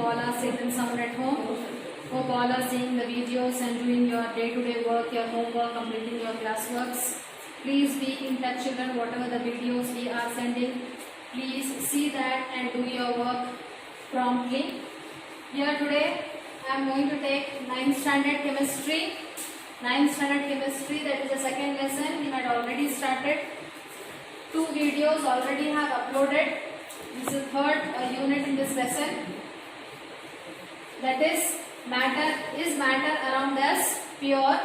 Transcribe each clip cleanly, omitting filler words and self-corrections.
all are safe and sound at home. Hope all are seeing the videos and doing your day-to-day work, your homework, completing your classworks. Please be in touch, children. Whatever the videos we are sending, please see that and do your work promptly. Here today, I am going to take 9th standard chemistry. 9th standard chemistry, that is the second lesson. We had already started. 2 videos already have uploaded. This is third unit in this lesson. That is matter around us pure?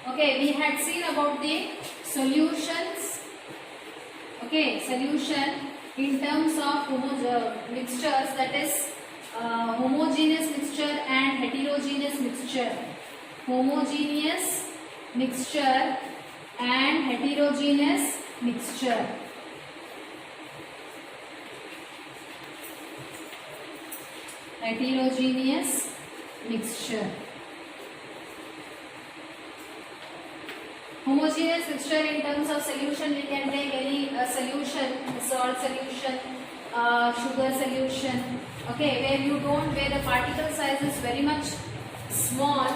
Okay, we had seen about the solutions. Okay, solution in terms of mixtures, that is homogeneous mixture and heterogeneous mixture. Homogeneous mixture and heterogeneous mixture. Heterogeneous mixture. Homogeneous mixture in terms of solution, we can take any solution, salt solution, sugar solution, okay, where the particle size is very much small,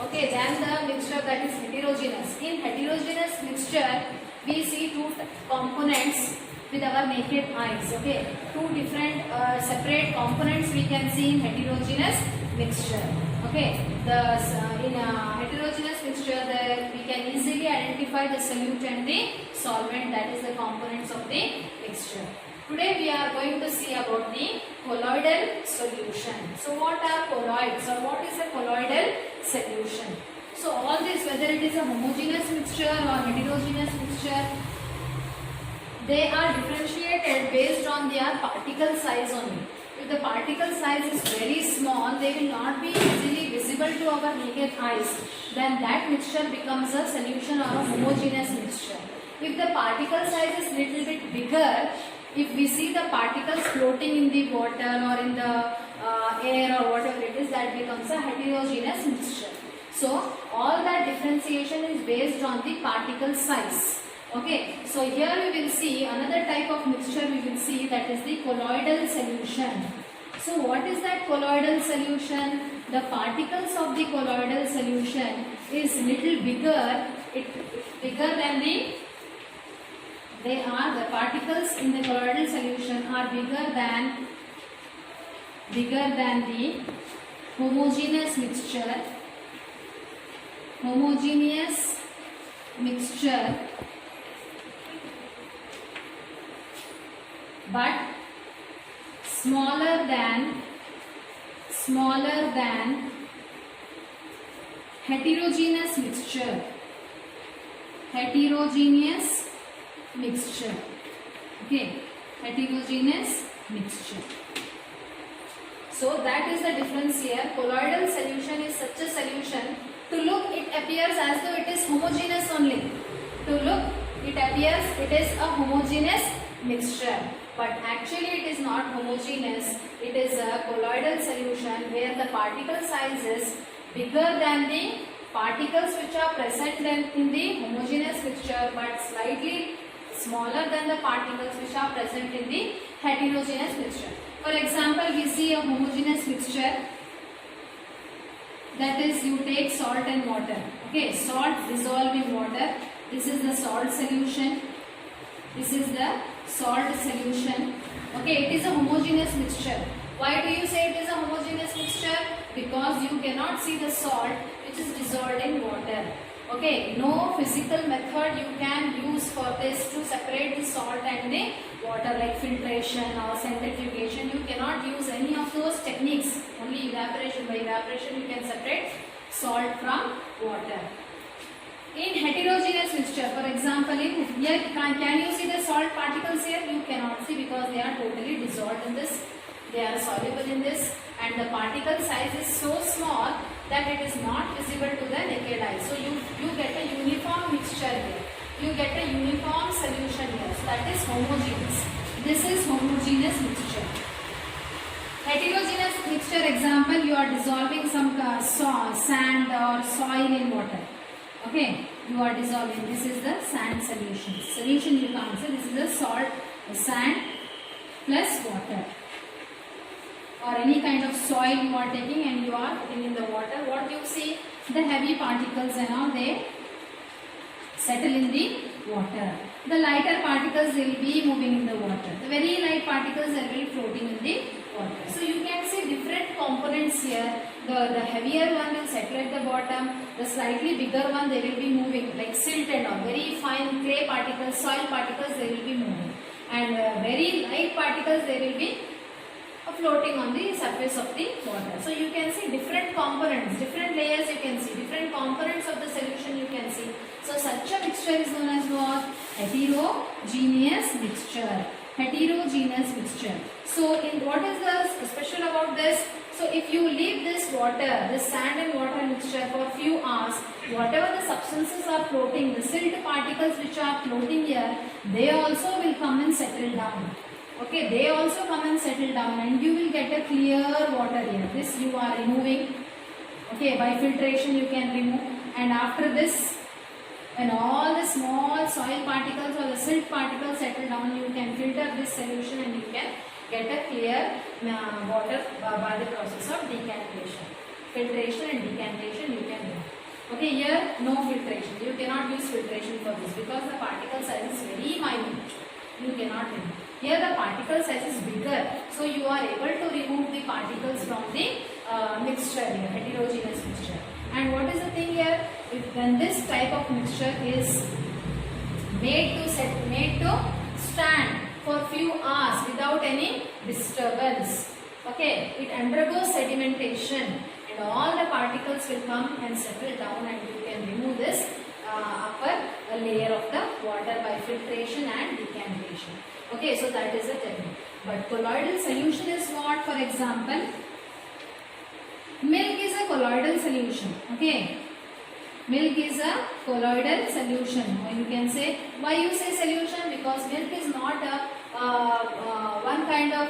okay, than the mixture that is heterogeneous. In heterogeneous mixture, we see 2 components with our naked eyes, okay, 2 different separate components we can see in heterogeneous mixture, okay. In heterogeneous mixture, we can easily identify the solute and the solvent, that is the components of the mixture. Today we are going to see about the colloidal solution. So what are colloids, or what is a colloidal solution? So all this, whether it is a homogeneous mixture or heterogeneous mixture, they are differentiated based on their particle size only. If the particle size is very small, they will not be easily visible to our naked eyes. Then that mixture becomes a solution or a homogeneous mixture. If the particle size is little bit bigger, if we see the particles floating in the water or in the air or whatever it is, that becomes a heterogeneous mixture. So all that differentiation is based on the particle size. Okay, so here we will see another type of mixture we will see, that is the colloidal solution. So what is that colloidal solution? The particles of the colloidal solution is little bigger, bigger than the particles in the colloidal solution are bigger than the homogeneous mixture. Homogeneous mixture, but smaller than heterogeneous mixture. Heterogeneous mixture. Okay, heterogeneous mixture. So that is the difference here. Colloidal solution is such a solution. To look, it appears as though it is homogeneous only. To look, it appears it is a homogeneous mixture, but actually it is not homogeneous. It is a colloidal solution where the particle size is bigger than the particles which are present in the homogeneous mixture, but slightly smaller than the particles which are present in the heterogeneous mixture. For example, we see a homogeneous mixture, that is, you take salt and water. Okay, salt dissolve in water. This is the salt solution. This is the salt solution. Okay, it is a homogeneous mixture. Why do you say it is a homogeneous mixture? Because you cannot see the salt which is dissolved in water. Okay, no physical method you can use for this to separate the salt and the water, like filtration or centrifugation. You cannot use any of those techniques. Only evaporation. By evaporation you can separate salt from water. In heterogeneous mixture, for example, in here, can you see the salt particles here? You cannot see because they are totally dissolved in this. They are soluble in this, and the particle size is so small that it is not visible to the naked eye. So you get a uniform mixture here. You get a uniform solution here. So that is homogeneous. This is homogeneous mixture. Heterogeneous mixture example, you are dissolving some sand or soil in water. Okay, you are dissolving. This is the sand solution. Solution you can't say. This is the salt, the sand plus water. or any kind of soil you are taking and you are putting in the water, what you see, the heavy particles and all, they settle in the water. The lighter particles will be moving in the water. The very light particles are will floating in the water. So you can see different components here. The heavier one will settle at the bottom. The slightly bigger one, they will be moving like silt and all. Very fine clay particles, soil particles, they will be moving. And very light particles, they will be floating on the surface of the water. So you can see different components, different layers you can see, different components of the solution you can see. So such a mixture is known as what? Heterogeneous mixture. Heterogeneous mixture. So in what is the special about this? So if you leave this water, this sand and water mixture for a few hours, whatever the substances are floating, the silt particles which are floating here, they also will come and settle down. Okay, they also come and settle down and you will get a clear water here. This you are removing. Okay, by filtration you can remove, and after this, when all the small soil particles or the silt particles settle down, you can filter this solution and you can get a clear water by the process of decantation. Filtration and decantation you can do. Okay, here no filtration. You cannot use filtration for this because the particle size is very minute. You cannot remove. Here the particle size is bigger, so you are able to remove the particles from the mixture here, heterogeneous mixture. And what is the thing here? When this type of mixture is made to stand for few hours without any disturbance, okay, it undergoes sedimentation and all the particles will come and settle down and you can remove this upper layer of the water by filtration and decantation. Okay, so that is the technique. But colloidal solution is what? For example, milk is a colloidal solution. Okay, milk is a colloidal solution. Or you can say, why you say solution? Because milk is not a one kind of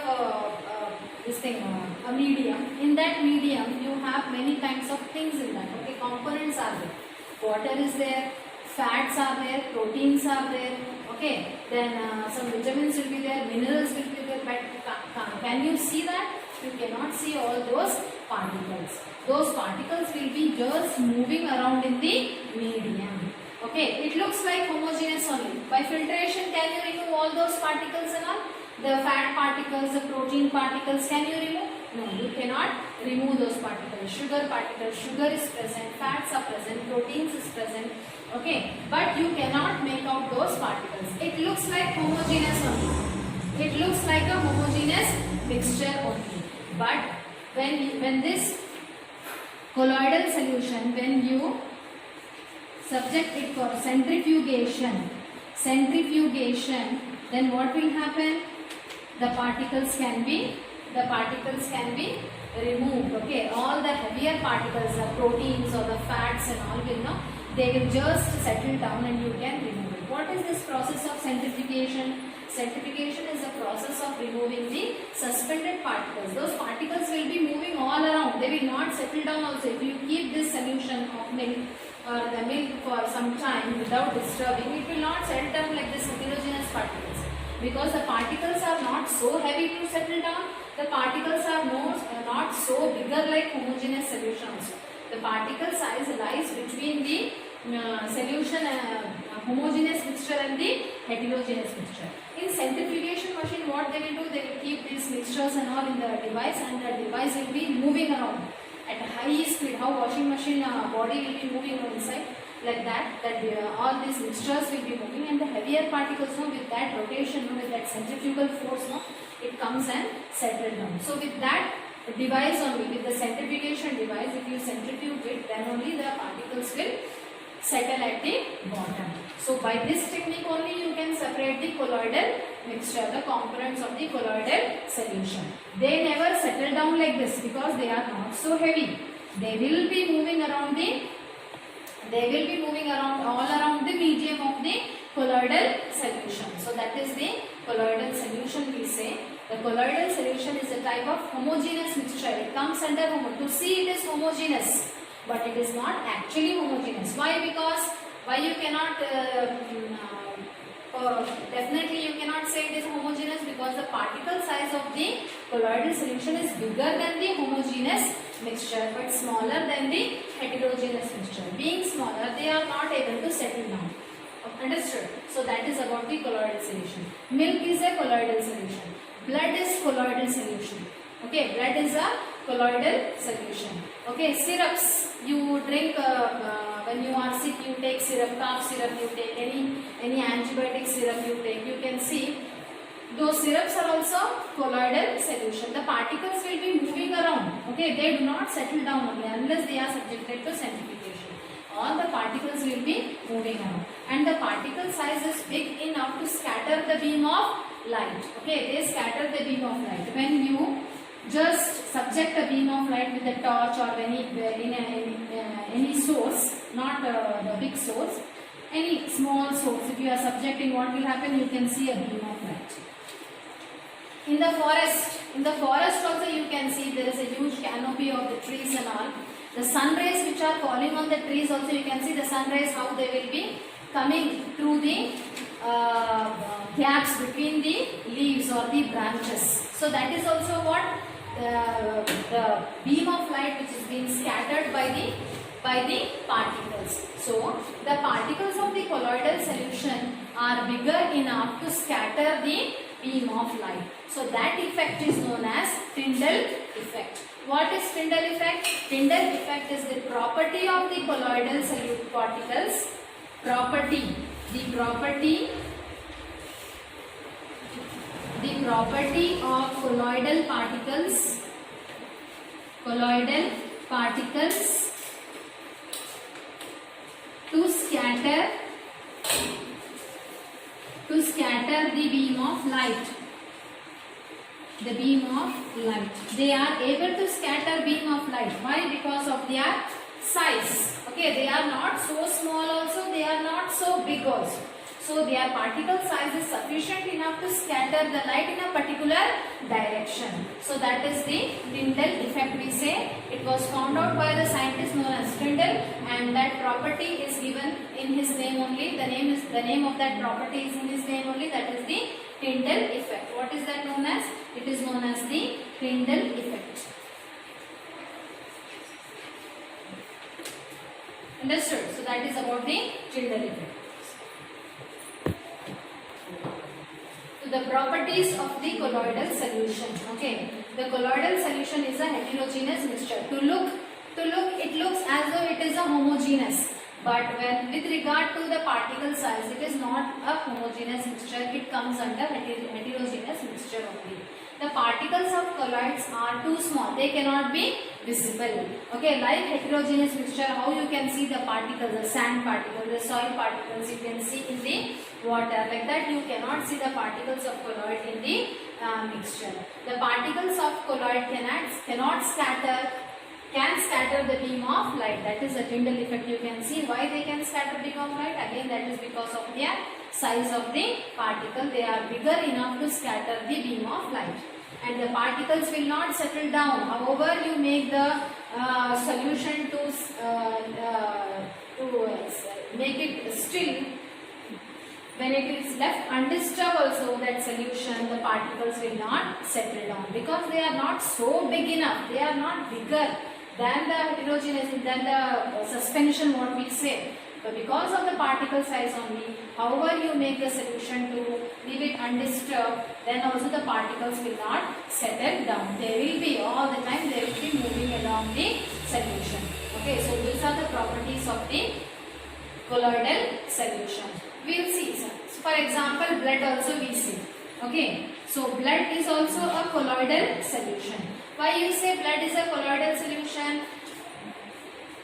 a medium. In that medium, you have many kinds of things in that. Okay, components are there. Water is there, fats are there, proteins are there. Okay, then some vitamins will be there, minerals will be there, but can you see that? You cannot see all those particles. Those particles will be just moving around in the medium. Okay, it looks like homogeneous only. By filtration, can you remove all those particles and all? The fat particles, the protein particles, can you remove? No, you cannot remove those particles. Sugar particles, sugar is present, fats are present, proteins is present. Okay, but you cannot make out those particles. It looks like homogeneous only. It looks like a homogeneous mixture only. But when this colloidal solution, when you subject it for centrifugation, then what will happen? The particles can be removed. Okay, all the heavier particles, the proteins or the fats and all will know, they will just settle down and you can remove it. What is this process of centrifugation? Centrifugation is the process of removing the suspended particles. Those particles will be moving all around. They will not settle down also. If you keep this solution of milk or the milk for some time without disturbing, it will not settle down like this heterogeneous particles. Because the particles are not so heavy to settle down, the particles are not so bigger like homogeneous solution also. The particle size lies between the solution homogeneous mixture and the heterogeneous mixture. In centrifugation machine, what they will do, they will keep these mixtures and all in the device, and the device will be moving around at a high speed. How washing machine body will be moving inside, like that all these mixtures will be moving, and the heavier particles, with that rotation, with that centrifugal force, it comes and settles down. So with that device only, with the centrifugation device, if you centrifuge it, then only the particles will settle at the bottom. So by this technique only you can separate the colloidal mixture, the components of the colloidal solution. They never settle down like this because they are not so heavy. They will be moving around all around the medium of the colloidal solution. So that is the colloidal solution we say. The colloidal solution is a type of homogeneous mixture. It comes under to see it is homogeneous, but it is not actually homogeneous. Why? Because why you cannot definitely you cannot say it is homogeneous because the particle size of the colloidal solution is bigger than the homogeneous mixture but smaller than the heterogeneous mixture. Being smaller, they are not able to settle down. Understood? So that is about the colloidal solution. Milk is a colloidal solution. Blood is colloidal solution. Okay, blood is a colloidal solution. Okay, syrups you drink when you are sick. You take syrup, cough syrup. You take any antibiotic syrup. You take. You can see those syrups are also colloidal solution. The particles will be moving around. Okay, they do not settle down only unless they are subjected to centrifugation. All the particles will be moving around, and the particle size is big enough to scatter the beam of light. Okay, they scatter the beam of light. When you just subject a beam of light with a torch or any source, not the big source, any small source, if you are subjecting, what will happen? You can see a beam of light. In the forest also you can see there is a huge canopy of the trees and all. The sun rays which are falling on the trees also, you can see the sun rays how they will be coming through the gaps between the leaves or the branches. So that is also what the beam of light which is being scattered by the particles. So the particles of the colloidal solution are bigger enough to scatter the beam of light. So that effect is known as Tyndall effect. What is Tyndall effect? Tyndall effect is the property of the colloidal solute particles. The property of colloidal particles to scatter the beam of light. The beam of light. They are able to scatter beam of light. Why? Because of their size. Okay, they are not so small also, they are not so big also. So their particle size is sufficient enough to scatter the light in a particular direction. So that is the Tyndall effect we say. It was found out by the scientist known as Tyndall, and that property is given in his name only. The name of that property is in his name only. That is the Tyndall effect. What is that known as? It is known as the Tyndall effect. Understood? So that is about the Tyndall effect. So the properties of the colloidal solution. Okay, the colloidal solution is a heterogeneous mixture. It looks as though it is a homogeneous. But when with regard to the particle size, it is not a homogeneous mixture. It comes under heterogeneous mixture only. The particles of colloids are too small. They cannot be visible. Okay, like heterogeneous mixture, how you can see the particles, the sand particles, the soil particles, you can see in the water. Like that, you cannot see the particles of colloid in the mixture. The particles of colloid can scatter the beam of light. That is the Tyndall effect. You can see why they can scatter beam of light. Again, that is because of their size of the particle. They are bigger enough to scatter the beam of light. And the particles will not settle down. However, you make the solution to make it still. When it is left undisturbed also, that solution, the particles will not settle down because they are not so big enough. They are not bigger than the heterogeneous, than the suspension what we say. But because of the particle size only, however you make the solution to leave it undisturbed, then also the particles will not settle down. They will be all the time, they will be moving along the solution. Okay, so these are the properties of the colloidal solution. We will see. So for example, blood also we see. Okay, so blood is also a colloidal solution. Why you say blood is a colloidal solution?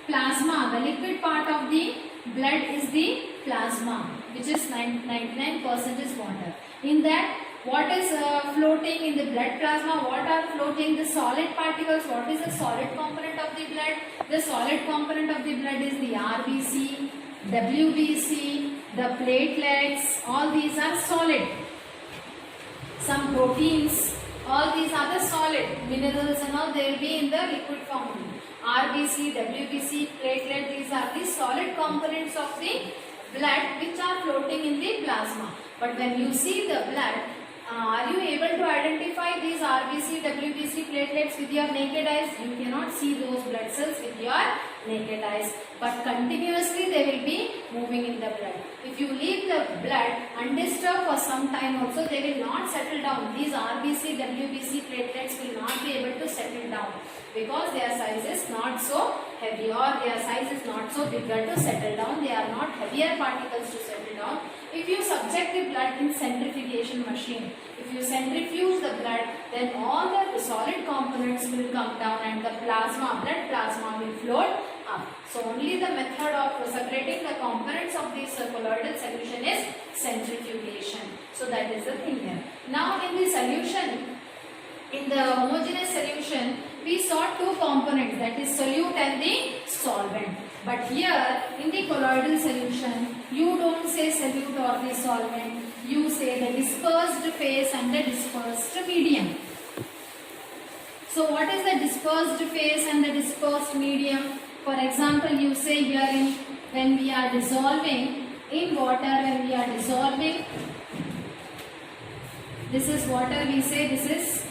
Plasma, the liquid part of the blood is the plasma, which is 99% water. In that, what is floating in the blood plasma? What are floating? The solid particles. What is the solid component of the blood? The solid component of the blood is the RBC, WBC, the platelets. All these are solid. Some proteins. All these are the solid. Minerals and all, they will be in the liquid form. RBC, WBC, platelet, these are the solid components of the blood which are floating in the plasma. But when you see the blood, are you able to identify these RBC, WBC platelets with your naked eyes? You cannot see those blood cells with your naked eyes, but continuously they will be moving in the blood. If you leave the blood undisturbed for some time also, they will not settle down. These RBC, WBC platelets will not be able to settle down because their size is not so heavy, or their size is not so bigger to settle down. They are not heavier particles to settle down. If you subject the blood in centrifugation machine, if you centrifuge the blood, then all the solid components will come down and the plasma, blood plasma will float up. So only the method of separating the components of this colloidal solution is centrifugation. So that is the thing here. Now in the solution, in the homogeneous solution, we saw two components, that is solute and the solvent. But here in the colloidal solution, you don't say solute or the solvent, you say the dispersed phase and the dispersed medium. So what is the dispersed phase and the dispersed medium? For example, you say here when we are dissolving in water, when we are dissolving, this is water, we say this is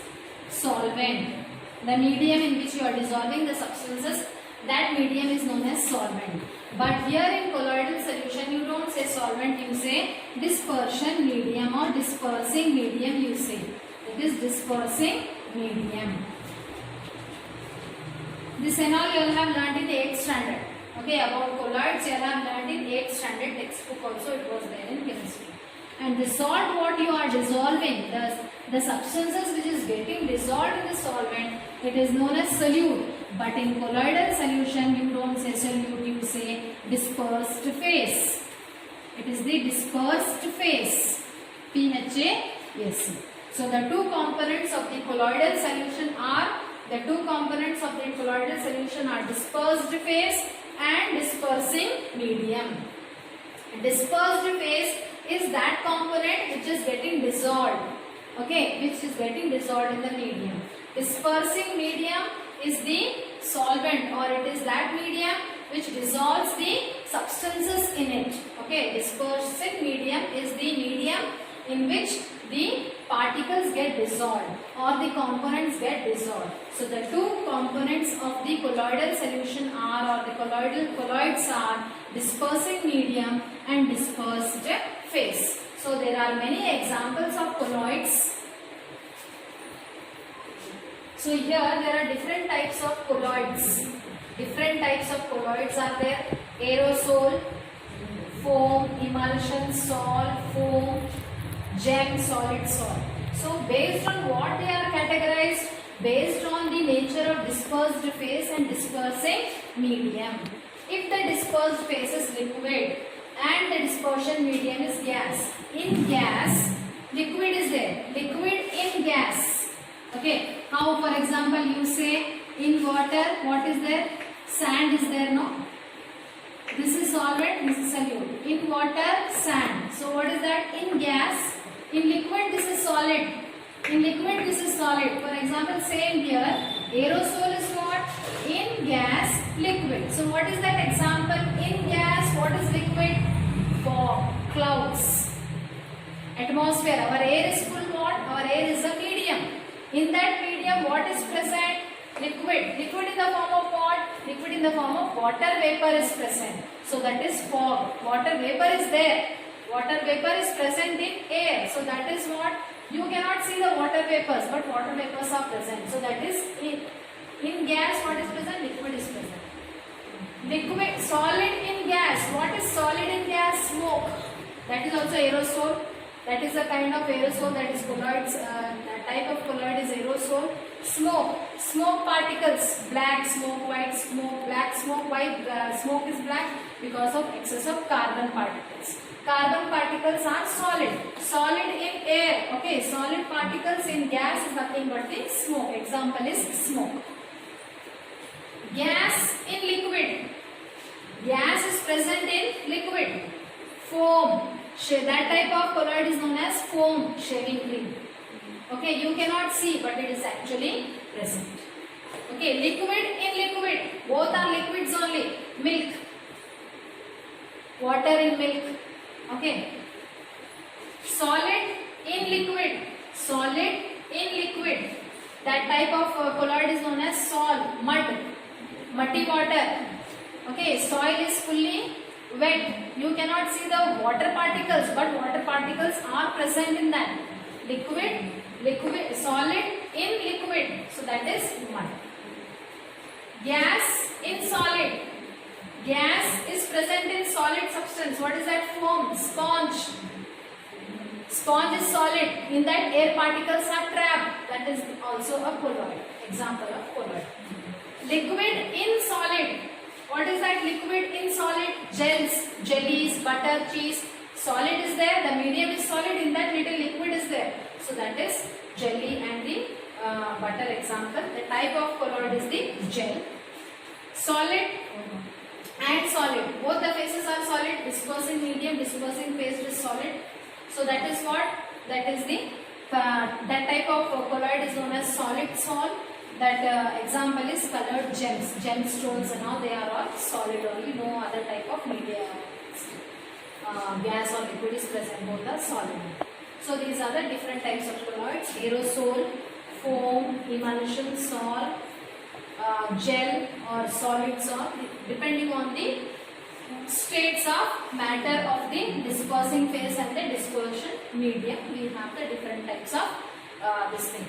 solvent. The medium in which you are dissolving the substances, that medium is known as solvent. But here in colloidal solution, you don't say solvent, you say dispersion medium or dispersing medium, you say. It is dispersing medium. This and all you will have learned in 8th standard. Okay, about colloids you will have learned in 8th standard textbook also, it was there in chemistry. And the salt what you are dissolving, the substances which is getting dissolved in the solvent, it is known as solute. But in colloidal solution, you don't say solute, you say dispersed phase. It is the dispersed phase. PHASE. So the two components of the colloidal solution are dispersed phase and dispersing medium. Dispersed phase is that component which is getting dissolved. Okay, which is getting dissolved in the medium. Dispersing medium is the solvent, or it is that medium which dissolves the substances in it. Okay, dispersing medium is the medium in which the particles get dissolved or the components get dissolved. So the two components of the colloidal solution are, or the colloids are, dispersing medium and dispersed phase. So there are many examples of colloids. So here there are different types of colloids. Different types of colloids are there. Aerosol, foam, emulsion, salt, foam, gem, solid, salt. So based on what they are categorized? Based on the nature of dispersed phase and dispersing medium. If the dispersed phase is liquid and the dispersion medium is gas, in gas, liquid is there. Liquid in gas. Okay. How, for example, you say in water, what is there? Sand is there, no? This is solvent, this is solute. In water, sand. So what is that? In gas. In liquid, this is solid. In liquid, this is solid. For example, same here. Aerosol is what? In gas, liquid. So what is that example? In gas, what is liquid? Fog, clouds, atmosphere. Our air is full what? Our air is a medium. In that medium, what is present? Liquid. Liquid in the form of what? Liquid in the form of water vapor is present. So that is fog. Water vapor is there. Water vapor is present in air. So that is what? You cannot see the water vapors, but water vapors are present. So that is in gas, what is present? Liquid is present. Liquid, solid in gas. What is solid in gas? Smoke. That is also aerosol. That is a kind of aerosol, that is colloids. Type of colloid is aerosol. Smoke. Smoke particles. Black smoke, white smoke, black smoke. Why smoke is black? Because of excess of carbon particles. Carbon particles are solid. Solid in air. Okay, solid particles in gas is nothing but the smoke. Example is smoke. Gas in liquid. Gas is present in liquid. Foam. That type of colloid is known as foam, shaving cream. Okay, you cannot see, but it is actually present. Okay, liquid in liquid. Both are liquids only. Milk. water in milk. Okay. Solid in liquid. Solid in liquid. That type of colloid is known as sol, mud, muddy water. Okay, soil is fully wet. You cannot see the water particles, but water particles are present in that. Liquid, solid in liquid. So that is mud. Gas in solid. Gas is present in solid substance. What is that? Foam, sponge. Sponge is solid. In that air particles are trapped. That is also a colloid. Example of colloid. Liquid in solid. What is that? Liquid in solid? Gels, jellies, butter, cheese. Solid is there. The medium is solid. In that little liquid is there. So that is jelly and the butter example. The type of colloid is the gel. Solid and solid. Both the phases are solid. Dispersing medium, dispersing phase is solid. So that is what? That is the that type of colloid is known as solid sol. That example is colored gems, gemstones and all. They are all solid only. No other type of media, gas or liquid is present. Both are solid. So these are the different types of colloids: aerosol, foam, emulsion, sol, gel or solid sol, depending on the states of matter of the dispersing phase and the dispersion medium. We have the different types of this thing,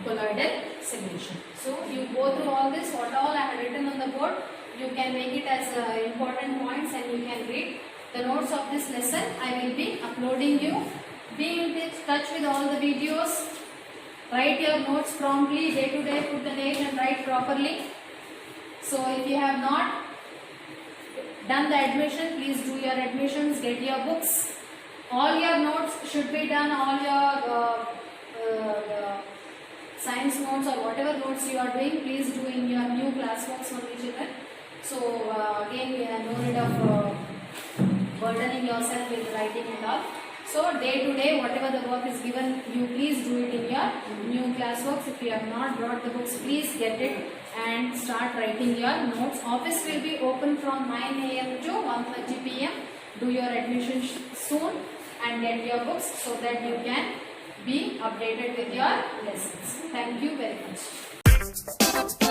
colloidal solution. So you go through all this, what all I have written on the board. You can make it as important points and you can read the notes of this lesson. I will be uploading you. Be in touch with all the videos. Write your notes promptly, day to day, put the date and write properly. So if you have not done the admission, please do your admissions, get your books. All your notes should be done, all your science notes or whatever notes you are doing, please do in your new classworks for the children. So again, we have no need of burdening yourself with writing and all. So day to day, whatever the work is given, you please do it in your new classworks. If you have not brought the books, please get it and start writing your notes. Office will be open from 9 AM to 1:30 PM. Do your admission soon and get your books so that you can be updated with your lessons. Thank you very much.